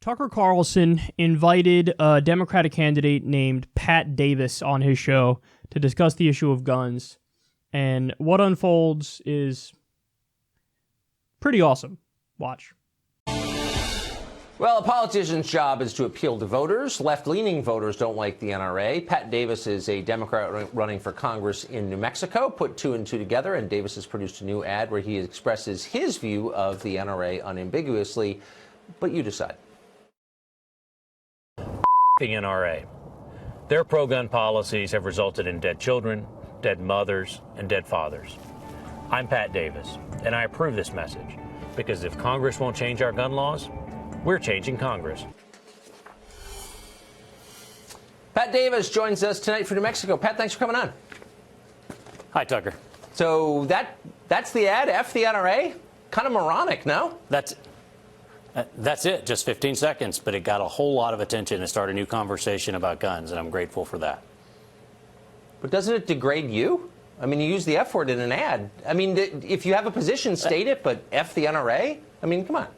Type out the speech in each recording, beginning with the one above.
Tucker Carlson invited a Democratic candidate named Pat Davis on his show to discuss the issue of guns. And what unfolds is pretty awesome. Watch. Well, a politician's job is to appeal to voters. Left-leaning voters don't like the NRA. Pat Davis is a Democrat running for Congress in New Mexico. Put two and two together, and Davis has produced a new ad where he expresses his view of the NRA unambiguously. But you decide. The NRA. Their pro-gun policies have resulted in dead children, dead mothers, and dead fathers. I'm Pat Davis, and I approve this message because if Congress won't change our gun laws, we're changing Congress. Pat Davis joins us tonight for New Mexico. Pat, thanks for coming on. Hi, Tucker. So that's the ad, F the NRA? Kind of moronic, no? That's it, just 15 seconds, but it got a whole lot of attention and started a new conversation about guns, and I'm grateful for that. But doesn't it degrade you? I mean, you use the F word in an ad. I mean, if you have a position, state it, but F the NRA? I mean, come on.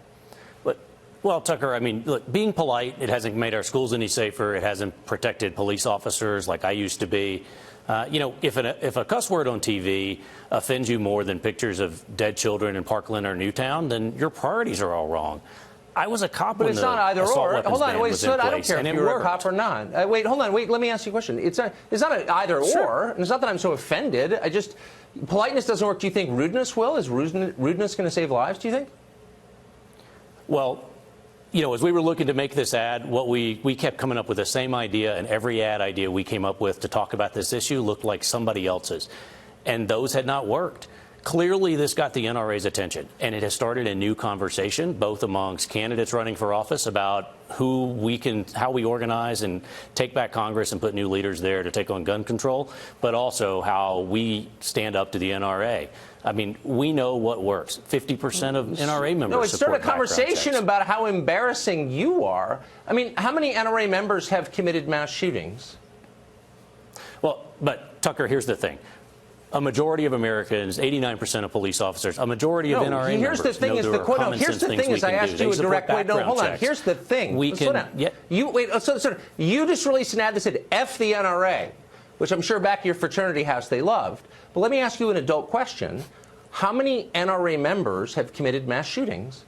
Well, Tucker, I mean, look, being polite, it hasn't made our schools any safer. It hasn't protected police officers like I used to be. If a cuss word on TV offends you more than pictures of dead children in Parkland or Newtown, then your priorities are all wrong. I was a cop when the assault weapons ban was in place, and it worked. Hold on, wait, so I don't care if you were a cop or not. Let me ask you a question. It's not an either or, and it's not that I'm so offended. Politeness doesn't work. Do you think rudeness will? Is rudeness going to save lives, do you think? Well, as we were looking to make this ad, we kept coming up with the same idea, and every ad idea we came up with to talk about this issue looked like somebody else's, and those had not worked. Clearly, this got the NRA's attention, and it has started a new conversation, both amongst candidates running for office about how we organize and take back Congress and put new leaders there to take on gun control, but also how we stand up to the NRA. I mean, we know what works. 50% of NRA members No, it started a conversation checks. About how embarrassing you are. I mean, how many NRA members have committed mass shootings? Well, but Tucker, here's the thing. A majority of Americans, 89% of police officers, a majority of NRA here's members the thing know is there the are quote. common Here's sense the things thing we is I can asked do. you a They direct support way. No, hold on. checks. Here's the thing. Slow down. You just released an ad that said F the NRA, which I'm sure back at your fraternity house they loved. But let me ask you an adult question. How many NRA members have committed mass shootings?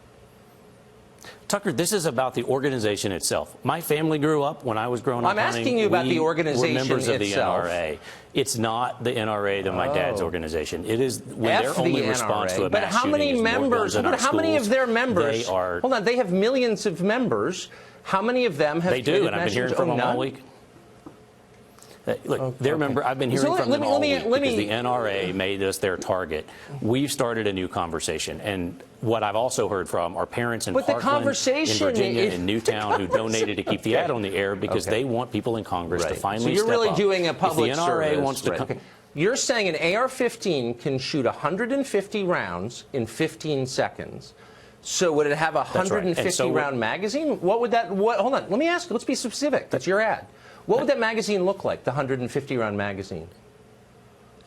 Tucker, this is about the organization itself. My family grew up when I was growing up. I'm asking you about the organization we're members of itself. The NRA. It's not the NRA than my dad's organization. It is when F their the only NRA. response to a but mass how shooting many is members? more guns in our But how many schools. of their members? They are. Hold on, they have millions of members. How many of them have? They do, and I've been hearing from them all week. Look, I've been hearing from them all week because the NRA made us their target. We've started a new conversation, and what I've also heard from are parents in Parkland, in Virginia, in Newtown who donated to keep the ad on the air because they want people in Congress to finally step up. So you're really doing a public if the NRA service. Wants to You're saying an AR-15 can shoot 150 rounds in 15 seconds. So would it have a 150-round magazine? What would that? Hold on. Let me ask. Let's be specific. That's your ad. What would that magazine look like, the 150-round magazine?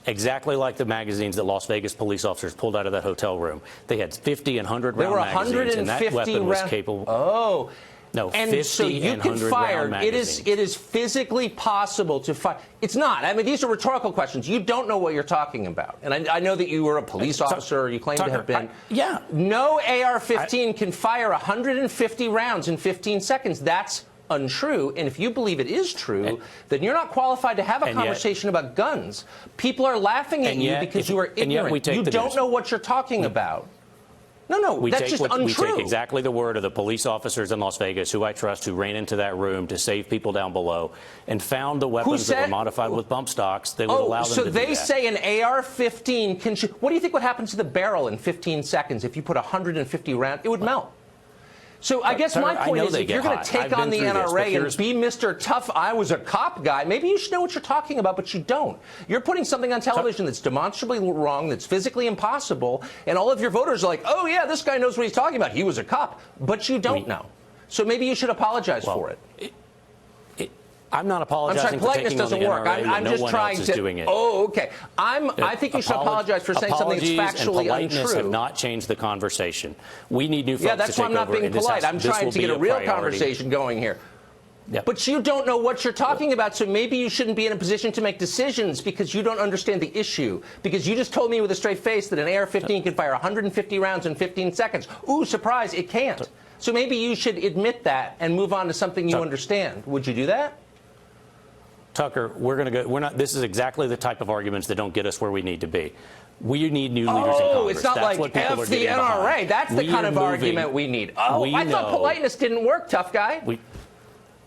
Exactly like the magazines that Las Vegas police officers pulled out of that hotel room. They had 50 and 100-round magazines, and that weapon was capable. Oh. No, and 50 so you can fire. It is physically possible to fire. It's not. I mean, these are rhetorical questions. You don't know what you're talking about. And I know that you were a police officer. You claim to have been. No AR-15 can fire 150 rounds in 15 seconds. That's untrue. And if you believe it is true, then you're not qualified to have a conversation about guns. People are laughing at you because you are ignorant. You don't know what you're talking about. No, that's just untrue. We take exactly the word of the police officers in Las Vegas, who I trust, who ran into that room to save people down below and found the weapons that were modified with bump stocks that would allow them to do that. So they say an AR-15 can shoot. What do you think would happen to the barrel in 15 seconds if you put 150 rounds? It would melt. So I guess my point is, if you're going to take on the NRA and be Mr. Tough, I was a cop guy, maybe you should know what you're talking about, but you don't. You're putting something on television that's demonstrably wrong, that's physically impossible, and all of your voters are like, oh, yeah, this guy knows what he's talking about. He was a cop. But you don't know. So maybe you should apologize for it. I'm not apologizing for taking on the NRA. I'm just trying to. Doing it. Oh, okay. I think you should apologize for saying something that's factually politeness untrue. Have not changed the conversation. We need new folks Yeah, that's why I'm not being polite. I'm trying to get a real conversation going here. Yep. But you don't know what you're talking about, so maybe you shouldn't be in a position to make decisions because you don't understand the issue. Because you just told me with a straight face that an AR-15 can fire 150 rounds in 15 seconds. Ooh, surprise, it can't. So maybe you should admit that and move on to something you understand. Would you do that? Tucker, we're going to go. We're not. This is exactly the type of arguments that don't get us where we need to be. We need new leaders in Congress. Oh, it's not That's like F the NRA. That's the kind of argument we need. Oh, I thought politeness didn't work, tough guy.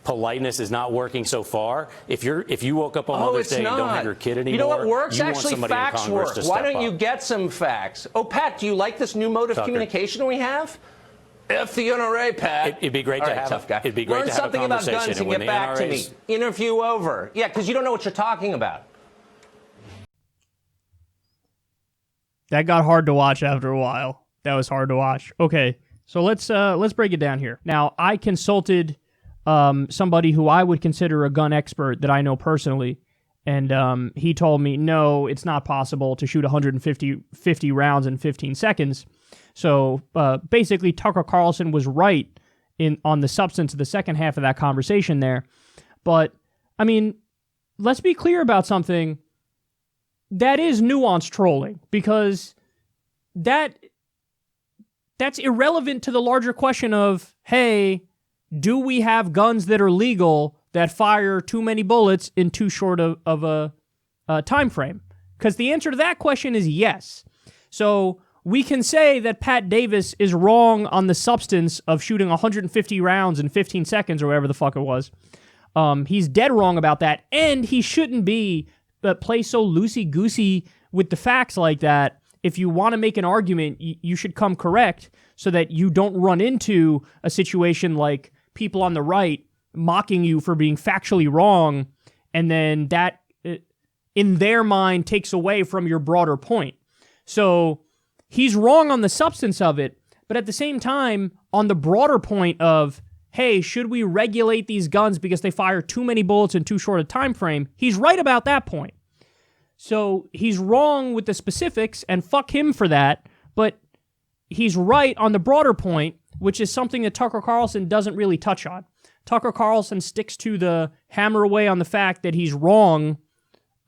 Politeness is not working so far. If you woke up on Mother's Day and don't have your kid anymore, you know what works? Actually, facts work. Why don't you get some facts? Oh, Pat, do you like this new mode of communication we have? F the NRA, Pat. It'd be great to have tough guy. It'd be great Learn to have something a about conversation. guns and get back to me. Interview over. Yeah, because you don't know what you're talking about. That got hard to watch after a while. That was hard to watch. Okay, so let's break it down here. Now, I consulted somebody who I would consider a gun expert that I know personally, and he told me, no, it's not possible to shoot 150 rounds in 15 seconds. So basically, Tucker Carlson was right on the substance of the second half of that conversation there. But, I mean, let's be clear about something. That is nuanced trolling, because that's irrelevant to the larger question of, hey, do we have guns that are legal that fire too many bullets in too short of a time frame? Because the answer to that question is yes. So we can say that Pat Davis is wrong on the substance of shooting 150 rounds in 15 seconds or whatever the fuck it was. He's dead wrong about that, and he shouldn't be play so loosey-goosey with the facts like that. If you want to make an argument, you should come correct so that you don't run into a situation like people on the right mocking you for being factually wrong, and then that, in their mind, takes away from your broader point. So he's wrong on the substance of it, but at the same time, on the broader point of, hey, should we regulate these guns because they fire too many bullets in too short a time frame, he's right about that point. So he's wrong with the specifics, and fuck him for that, but he's right on the broader point, which is something that Tucker Carlson doesn't really touch on. Tucker Carlson sticks to the hammer away on the fact that he's wrong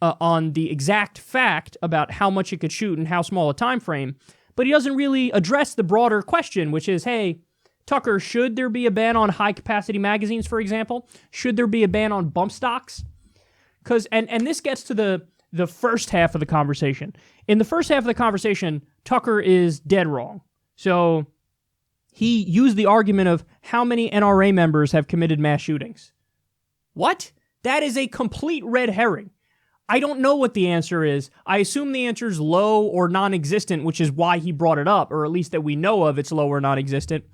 on the exact fact about how much it could shoot and how small a time frame, but he doesn't really address the broader question, which is, hey, Tucker, should there be a ban on high-capacity magazines, for example? Should there be a ban on bump stocks? Because and this gets to the first half of the conversation. In the first half of the conversation, Tucker is dead wrong. So he used the argument of how many NRA members have committed mass shootings. What? That is a complete red herring. I don't know what the answer is. I assume the answer is low or non-existent, which is why he brought it up, or at least that we know of it's low or non-existent.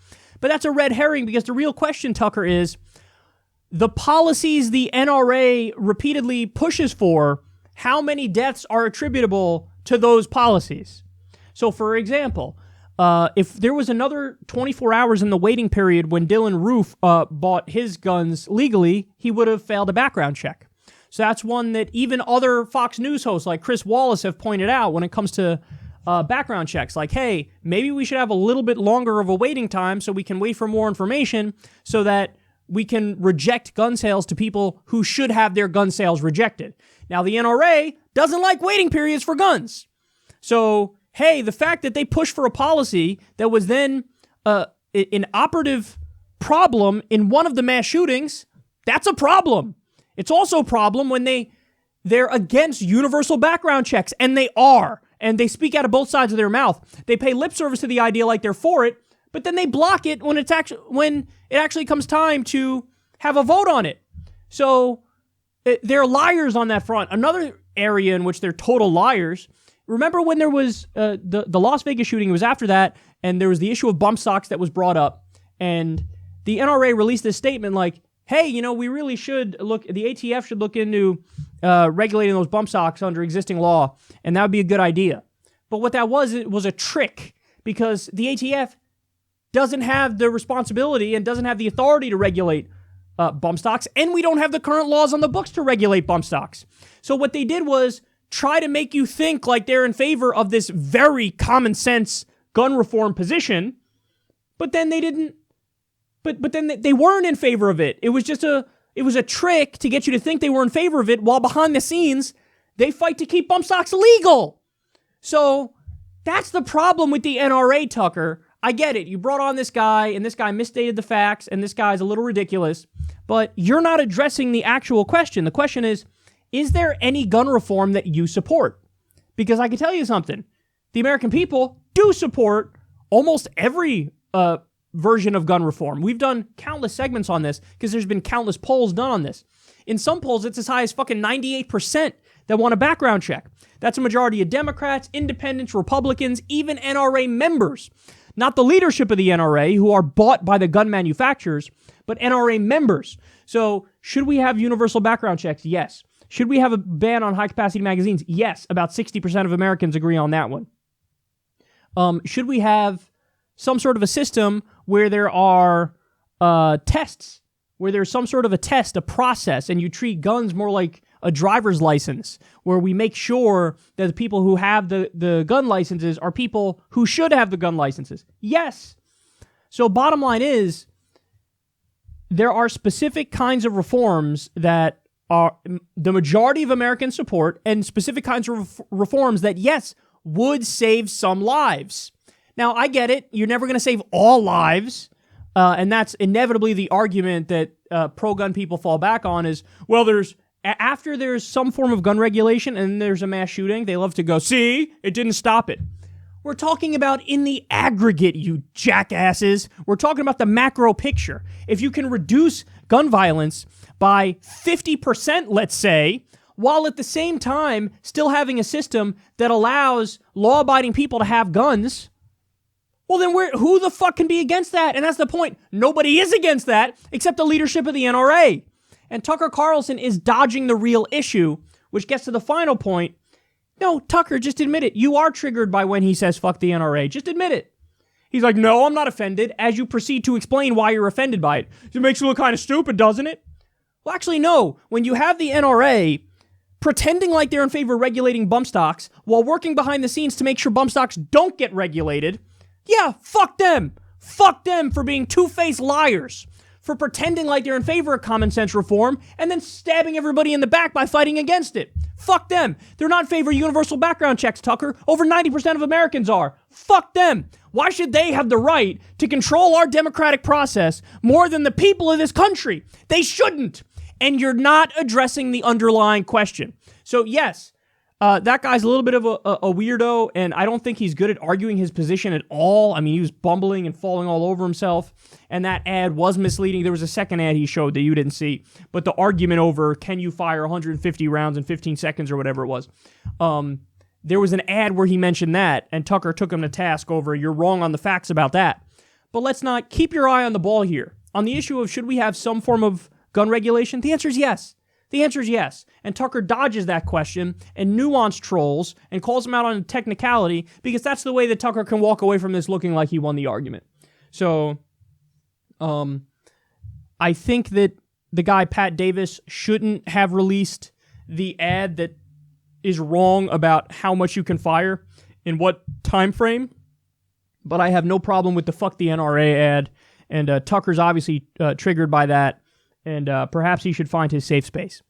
But that's a red herring, because the real question, Tucker, is the policies the NRA repeatedly pushes for, how many deaths are attributable to those policies? So, for example, if there was another 24 hours in the waiting period when Dylan Roof bought his guns legally, he would have failed a background check. So that's one that even other Fox News hosts like Chris Wallace have pointed out when it comes to background checks. Like, hey, maybe we should have a little bit longer of a waiting time so we can wait for more information so that we can reject gun sales to people who should have their gun sales rejected. Now, the NRA doesn't like waiting periods for guns. So, hey, the fact that they pushed for a policy that was then an operative problem in one of the mass shootings, that's a problem. It's also a problem when they're against universal background checks, and they are. And they speak out of both sides of their mouth. They pay lip service to the idea like they're for it, but then they block it when it actually comes time to have a vote on it. So they're liars on that front. Another area in which they're total liars. Remember when there was the Las Vegas shooting? It was after that, and there was the issue of bump stocks that was brought up, and the NRA released this statement like, hey, we really should look, the ATF should look into regulating those bump stocks under existing law, and that would be a good idea. But what that was, it was a trick, because the ATF doesn't have the responsibility and doesn't have the authority to regulate bump stocks, and we don't have the current laws on the books to regulate bump stocks. So what they did was try to make you think like they're in favor of this very common sense gun reform position, but then they didn't. But then they weren't in favor of it. It was just a trick to get you to think they were in favor of it, while behind the scenes they fight to keep bump stocks legal. So that's the problem with the NRA, Tucker. I get it. You brought on this guy, and this guy misstated the facts, and this guy's a little ridiculous, but you're not addressing the actual question. The question is there any gun reform that you support? Because I can tell you something. The American people do support almost every version of gun reform. We've done countless segments on this because there's been countless polls done on this. In some polls, it's as high as fucking 98% that want a background check. That's a majority of Democrats, independents, Republicans, even NRA members. Not the leadership of the NRA, who are bought by the gun manufacturers, but NRA members. So, should we have universal background checks? Yes. Should we have a ban on high-capacity magazines? Yes. About 60% of Americans agree on that one. Should we have some sort of a system where there are tests, where there's some sort of a test, a process, and you treat guns more like a driver's license, where we make sure that the people who have the gun licenses are people who should have the gun licenses? Yes. So bottom line is, there are specific kinds of reforms that are the majority of Americans support, and specific kinds of reforms that, yes, would save some lives. Now, I get it. You're never going to save all lives. And that's inevitably the argument that pro-gun people fall back on is, well, after there's some form of gun regulation and there's a mass shooting, they love to go, see, it didn't stop it. We're talking about in the aggregate, you jackasses. We're talking about the macro picture. If you can reduce gun violence by 50%, let's say, while at the same time still having a system that allows law-abiding people to have guns, well, then who the fuck can be against that? And that's the point. Nobody is against that except the leadership of the NRA. And Tucker Carlson is dodging the real issue, which gets to the final point. No, Tucker, just admit it. You are triggered by when he says fuck the NRA. Just admit it. He's like, no, I'm not offended, as you proceed to explain why you're offended by it. It makes you look kind of stupid, doesn't it? Well, actually, no. When you have the NRA pretending like they're in favor of regulating bump stocks while working behind the scenes to make sure bump stocks don't get regulated, yeah, fuck them. Fuck them for being two-faced liars, for pretending like they're in favor of common sense reform and then stabbing everybody in the back by fighting against it. Fuck them. They're not in favor of universal background checks, Tucker. Over 90% of Americans are. Fuck them. Why should they have the right to control our democratic process more than the people of this country? They shouldn't. And you're not addressing the underlying question. So yes, that guy's a little bit of a weirdo, and I don't think he's good at arguing his position at all. I mean, he was bumbling and falling all over himself, and that ad was misleading. There was a second ad he showed that you didn't see, but the argument over can you fire 150 rounds in 15 seconds or whatever it was, there was an ad where he mentioned that, and Tucker took him to task over, you're wrong on the facts about that. But let's not keep your eye on the ball here. On the issue of should we have some form of gun regulation, the answer is yes. The answer is yes. And Tucker dodges that question and nuance trolls and calls him out on a technicality because that's the way that Tucker can walk away from this looking like he won the argument. So, I think that the guy, Pat Davis, shouldn't have released the ad that is wrong about how much you can fire in what time frame. But I have no problem with the fuck the NRA ad. And Tucker's obviously triggered by that. And perhaps he should find his safe space.